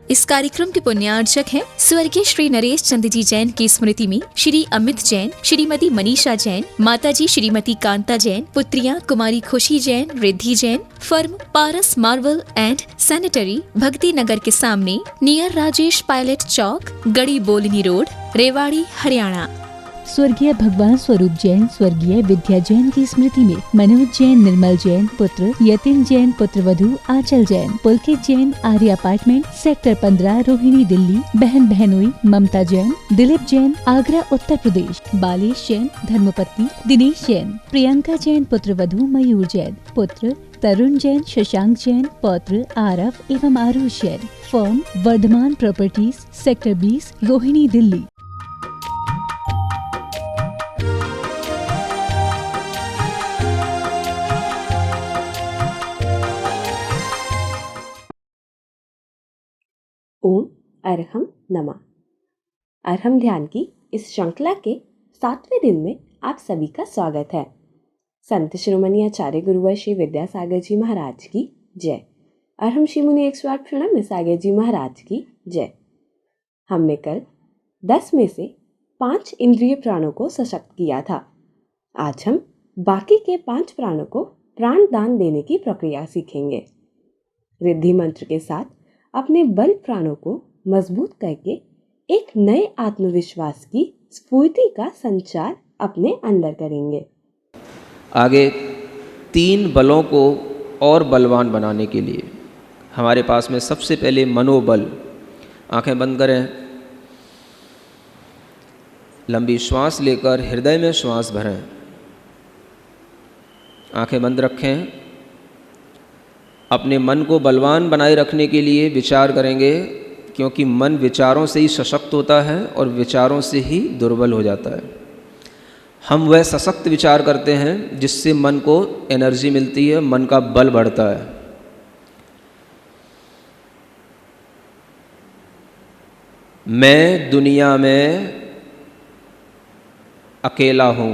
इस कार्यक्रम के पुण्यार्चक हैं स्वर्गीय श्री नरेश चंद जी जैन की स्मृति में श्री अमित जैन, श्रीमती मनीषा जैन, माताजी श्रीमती कांता जैन, पुत्रियां कुमारी खुशी Jain, Riddhi Jain, firm Paras marble and sanitary, भक्ति नगर के सामने, नियर राजेश पायलट चौक, गड़ी बोलनी रोड, रेवाड़ी, हरियाणा। स्वर्गीय भगवान स्वरूप जैन, स्वर्गीय विद्या जैन की स्मृति में मनोज जैन, निर्मल जैन पुत्र, यतिन जैन पुत्र वधू आंचल जैन, पुलकित जैन, आर्य अपार्टमेंट, सेक्टर 15, रोहिणी, दिल्ली, बहन बहनोई ममता जैन, दिलीप जैन, आगरा उत्तर प्रदेश, बालेश जैन, धर्मपत्नी दिनेश जैन, प्रियंका जैन पुत्र वधू मयूर जैन, पुत्र तरुण जैन, शशांक जैन, पौत्र आरव एवं Aarush Jain, firm Vardhaman properties, sector 20, Rohini, Delhi. ओम अरहम नमः। अरहम ध्यान की इस श्रृंखला के 7वें दिन में आप सभी का स्वागत है। संत शिरोमणि आचार्य गुरुवर श्री विद्यासागर जी महाराज की जय। अरहम श्री मुनि 108 प्रणम सागर जी महाराज की जय। हमने कल 10 में से 5 इंद्रिय प्राणों को सशक्त किया था। आज हम बाकी के 5 प्राणों को प्राण दान देने की प्रक्रिया सीखेंगे। रिद्धि मंत्र के साथ अपने बल प्राणों को मजबूत करके एक नए आत्मविश्वास की स्फूर्ति का संचार अपने अंदर करेंगे। आगे 3 बलों को और बलवान बनाने के लिए हमारे पास में सबसे पहले मनोबल। आंखें बंद करें, लंबी श्वास लेकर हृदय में श्वास भरें। आंखें बंद रखें। अपने मन को बलवान बनाए रखने के लिए विचार करेंगे, क्योंकि मन विचारों से ही सशक्त होता है और विचारों से ही दुर्बल हो जाता है। हम वह सशक्त विचार करते हैं जिससे मन को एनर्जी मिलती है, मन का बल बढ़ता है। मैं दुनिया में अकेला हूँ।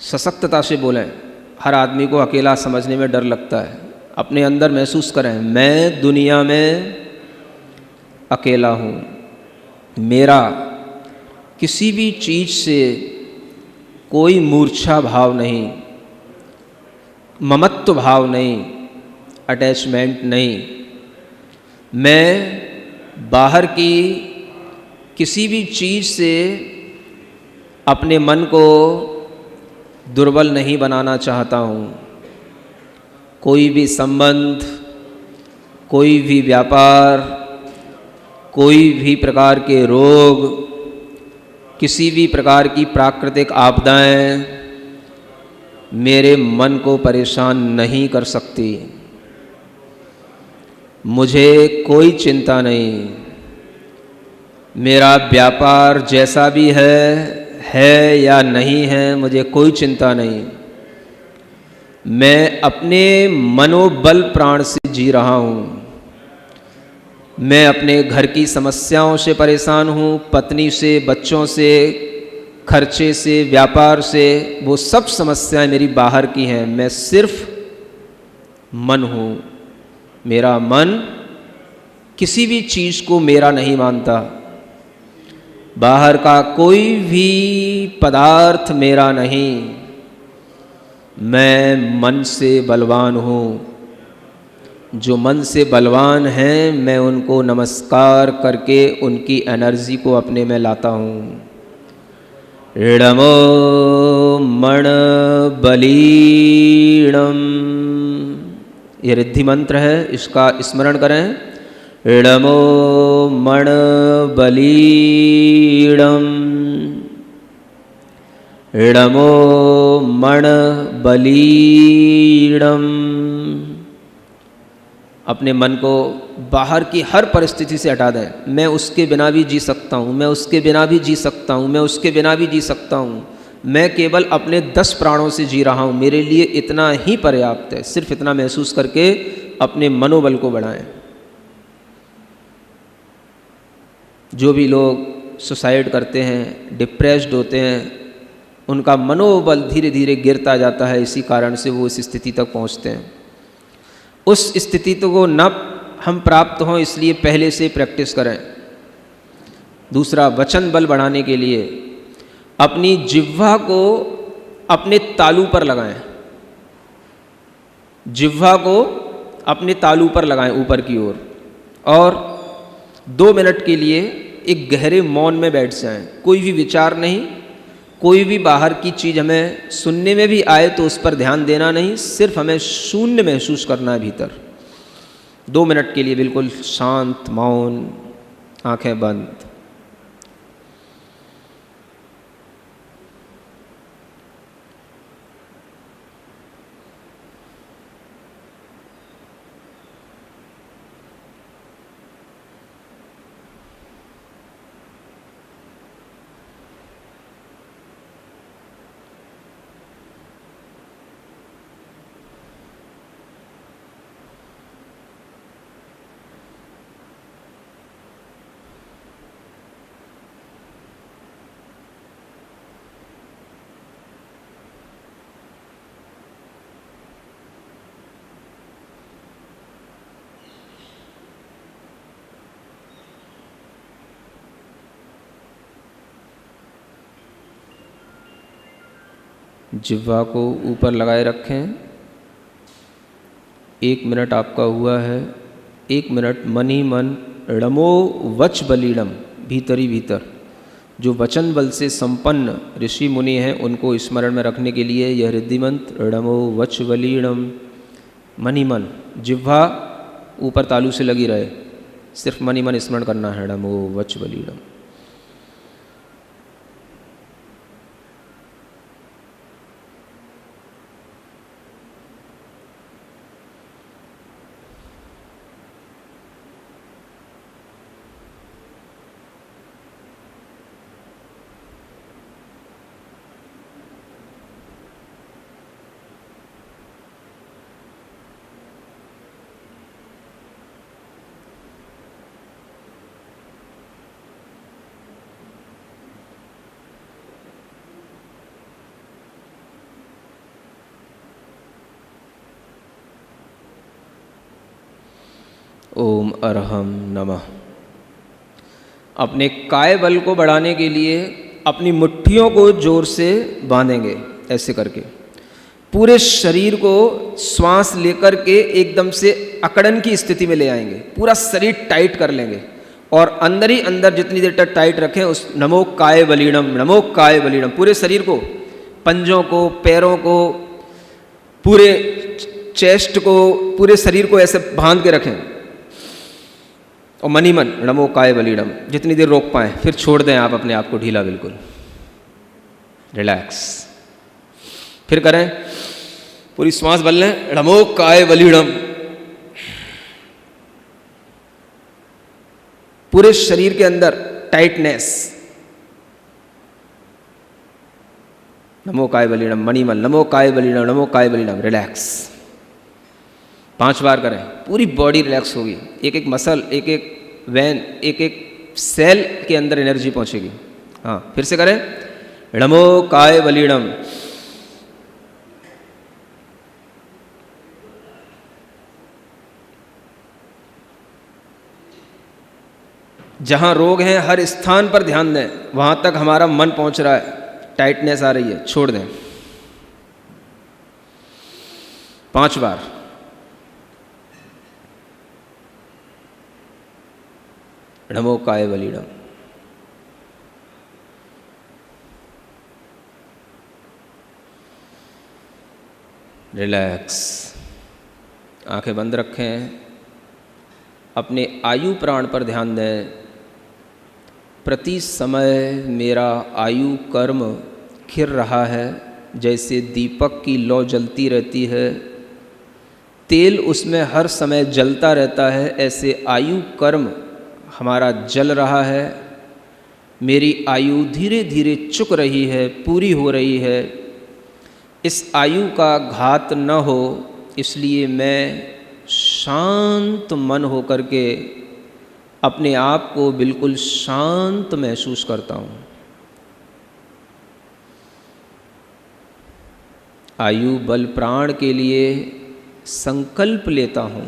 सशक्तता से बोलें। हर आदमी को अकेला समझने में डर लगता है। अपने अंदर महसूस करें, मैं दुनिया में अकेला हूँ। मेरा किसी भी चीज़ से कोई मूर्छा भाव नहीं, ममत्व भाव नहीं, अटैचमेंट नहीं। मैं बाहर की किसी भी चीज़ से अपने मन को दुर्बल नहीं बनाना चाहता हूँ। कोई भी संबंध, कोई भी व्यापार, कोई भी प्रकार के रोग, किसी भी प्रकार की प्राकृतिक आपदाएं मेरे मन को परेशान नहीं कर सकती। मुझे कोई चिंता नहीं। मेरा व्यापार जैसा भी है या नहीं है, मुझे कोई चिंता नहीं। मैं अपने मनोबल प्राण से जी रहा हूँ। मैं अपने घर की समस्याओं से परेशान हूँ, पत्नी से, बच्चों से, खर्चे से, व्यापार से। वो सब समस्याएं मेरी बाहर की हैं। मैं सिर्फ मन हूँ। मेरा मन किसी भी चीज़ को मेरा नहीं मानता। बाहर का कोई भी पदार्थ मेरा नहीं। मैं मन से बलवान हूँ। जो मन से बलवान हैं, मैं उनको नमस्कार करके उनकी एनर्जी को अपने में लाता हूँ। ऋणमो मण बलीणम, ये रिद्धि मंत्र है, इसका स्मरण करें। ऋणमो मण बलीणम, ऋणमो मण बलीणम। अपने मन को बाहर की हर परिस्थिति से हटा दें। मैं उसके बिना भी जी सकता हूँ, मैं उसके बिना भी जी सकता हूँ, मैं उसके बिना भी जी सकता हूँ। मैं केवल अपने 10 प्राणों से जी रहा हूँ, मेरे लिए इतना ही पर्याप्त है। सिर्फ इतना महसूस करके अपने मनोबल को बढ़ाएं। जो भी लोग सुसाइड करते हैं, डिप्रेस्ड होते हैं, उनका मनोबल धीरे धीरे गिरता जाता है। इसी कारण से वो इस स्थिति तक पहुंचते हैं। उस स्थिति को न हम प्राप्त हों इसलिए पहले से प्रैक्टिस करें। दूसरा, वचन बल बढ़ाने के लिए अपनी जिह्वा को अपने तालू पर लगाएं। जिह्वा को अपने तालू पर लगाएं ऊपर की ओर, और 2 मिनट के लिए एक गहरे मौन में बैठ जाएं। कोई भी विचार नहीं, कोई भी बाहर की चीज़ हमें सुनने में भी आए तो उस पर ध्यान देना नहीं, सिर्फ हमें शून्य महसूस करना है भीतर। 2 मिनट के लिए बिल्कुल शांत, मौन, आंखें बंद। जिह्वा को ऊपर लगाए रखें। 1 मिनट आपका हुआ है। 1 मिनट मन ही मन णमो वच बलीडम, भीतर ही भीतर जो वचन बल से संपन्न ऋषि मुनि हैं उनको स्मरण में रखने के लिए यह रिद्धि मंत्र णमो वच बलीडम, मन ही मन जिह्वा ऊपर तालू से लगी रहे, सिर्फ मन ही मन स्मरण करना है णमो वच बलीडम। ओम अरहम नमः। अपने काय बल को बढ़ाने के लिए अपनी मुट्ठियों को जोर से बांधेंगे, ऐसे करके पूरे शरीर को श्वास लेकर के एकदम से अकड़न की स्थिति में ले आएंगे। पूरा शरीर टाइट कर लेंगे और अंदर ही अंदर जितनी देर तक टाइट रखें उस नमो काय बलीडम, नमो काय बलीडम, पूरे शरीर को, पंजों को, पैरों को, पूरे चेस्ट को, पूरे शरीर को ऐसे बांध के रखें और मनी मन नमो काय बलीडम जितनी देर रोक पाएं, फिर छोड़ दें आप अपने आप को ढीला, बिल्कुल रिलैक्स। फिर करें, पूरी श्वास बल लें, नमो काय बलीडम, पूरे शरीर के अंदर टाइटनेस, नमो काय बलीडम, मणि मन नमो काय बलीडम, नमो काय बलीडम, रिलैक्स। 5 बार करें, पूरी बॉडी रिलैक्स होगी, एक एक मसल, एक एक वेन, एक एक सेल के अंदर एनर्जी पहुंचेगी। हाँ, फिर से करें, नमो काय बलीडम। जहां रोग है हर स्थान पर ध्यान दें, वहां तक हमारा मन पहुंच रहा है, टाइटनेस आ रही है, छोड़ दें। 5 बार। नमो काय बलीडम। रिलैक्स, आंखें बंद रखें, अपने आयु प्राण पर ध्यान दें। प्रति समय मेरा आयु कर्म खिर रहा है, जैसे दीपक की लौ जलती रहती है, तेल उसमें हर समय जलता रहता है, ऐसे आयु कर्म हमारा जल रहा है। मेरी आयु धीरे धीरे चुक रही है, पूरी हो रही है। इस आयु का घात न हो, इसलिए मैं शांत मन होकर के अपने आप को बिल्कुल शांत महसूस करता हूँ। आयु बल प्राण के लिए संकल्प लेता हूँ।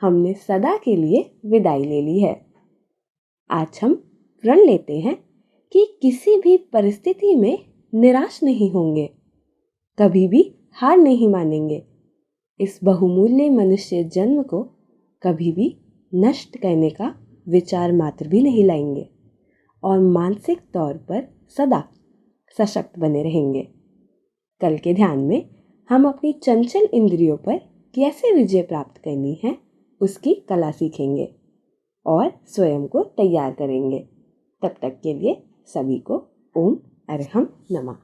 हमने सदा के लिए विदाई ले ली है। आज हम प्रण लेते हैं कि किसी भी परिस्थिति में निराश नहीं होंगे, कभी भी हार नहीं मानेंगे, इस बहुमूल्य मनुष्य जन्म को कभी भी नष्ट करने का विचार मात्र भी नहीं लाएंगे और मानसिक तौर पर सदा सशक्त बने रहेंगे। कल के ध्यान में हम अपनी चंचल इंद्रियों पर कैसे विजय प्राप्त करनी है उसकी कला सीखेंगे और स्वयं को तैयार करेंगे। तब तक के लिए सभी को ओम अरहम नमः।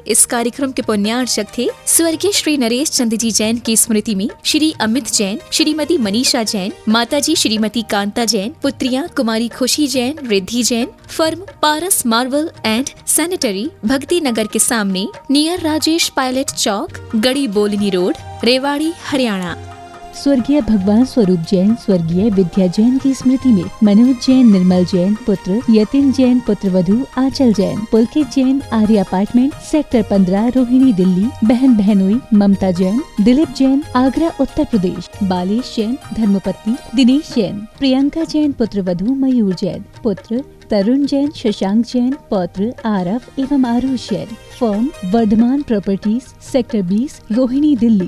इस कार्यक्रम के पुण्यार्चक थे स्वर्गीय श्री नरेश चंद जी जैन की स्मृति में श्री अमित जैन, श्रीमती मनीषा जैन, माताजी श्रीमती कांता जैन, पुत्रियां कुमारी खुशी Jain, Riddhi Jain. Firm Paras marble and sanitary, भक्ति नगर के सामने, नियर राजेश पायलट चौक, गड़ी बोलनी रोड, रेवाड़ी, हरियाणा। स्वर्गीय भगवान स्वरूप जैन, स्वर्गीय विद्या जैन की स्मृति में मनोज जैन, निर्मल जैन पुत्र, यतिन जैन पुत्र वधू आंचल जैन, पुलकित जैन, आर्य अपार्टमेंट, सेक्टर 15, रोहिणी, दिल्ली। बहन बहनोई ममता जैन, दिलीप जैन, आगरा, उत्तर प्रदेश। बालेश जैन, धर्मपत्नी दिनेश जैन, प्रियंका जैन पुत्र वधू मयूर जैन, पुत्र तरुण जैन, शशांक जैन, पौत्र आरव एवं Aarush Jain. Firm Vardhaman properties, sector 20, Rohini, Delhi.